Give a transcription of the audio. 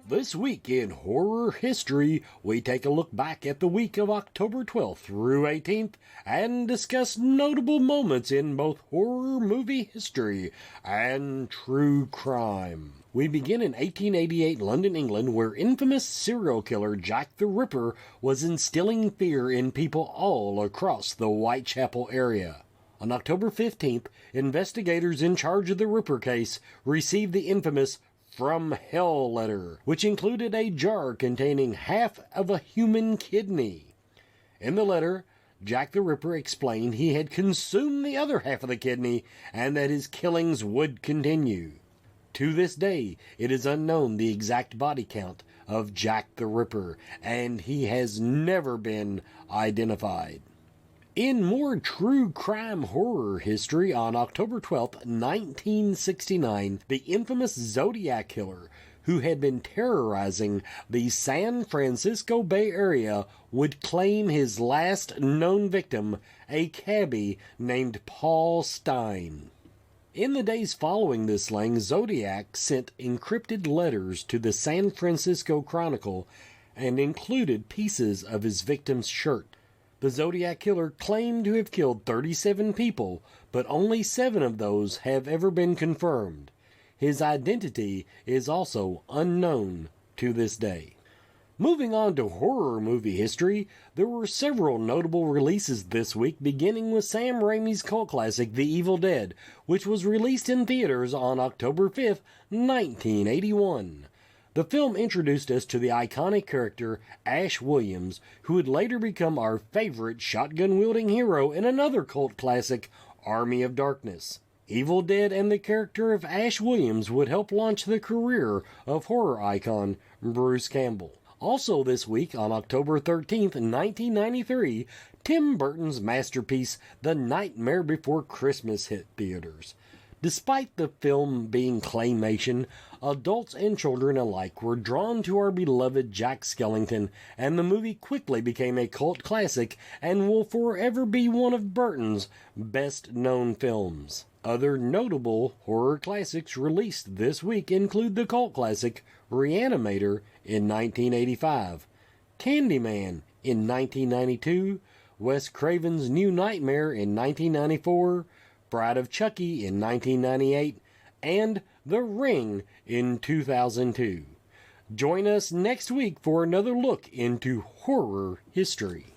This week in horror history, we take a look back at the week of October 12th through 18th and discuss notable moments in both horror movie history and true crime. We begin in 1888 London, England, where infamous serial killer Jack the Ripper was instilling fear in people all across the Whitechapel area. On October 15th, investigators in charge of the Ripper case received the infamous From Hell letter, which included a jar containing half of a human kidney. In the letter, Jack the Ripper explained he had consumed the other half of the kidney and that his killings would continue. To this day, it is unknown the exact body count of Jack the Ripper, and he has never been identified. In more true crime horror history, on October 12, 1969, the infamous Zodiac Killer, who had been terrorizing the San Francisco Bay Area, would claim his last known victim, a cabbie named Paul Stine. In the days following this slaying, Zodiac sent encrypted letters to the San Francisco Chronicle and included pieces of his victim's shirt. The Zodiac Killer claimed to have killed 37 people, but only 7 of those have ever been confirmed. His identity is also unknown to this day. Moving on to horror movie history, there were several notable releases this week, beginning with Sam Raimi's cult classic The Evil Dead, which was released in theaters on October 5, 1981. The film introduced us to the iconic character Ash Williams, who would later become our favorite shotgun-wielding hero in another cult classic, Army of Darkness. Evil Dead and the character of Ash Williams would help launch the career of horror icon Bruce Campbell. Also this week, on October 13th, 1993, Tim Burton's masterpiece The Nightmare Before Christmas hit theaters. Despite the film being claymation, adults and children alike were drawn to our beloved Jack Skellington, and the movie quickly became a cult classic and will forever be one of Burton's best-known films. Other notable horror classics released this week include the cult classic Reanimator in 1985, Candyman in 1992, Wes Craven's New Nightmare in 1994, Bride of Chucky in 1998, and The Ring in 2002. Join us next week for another look into horror history.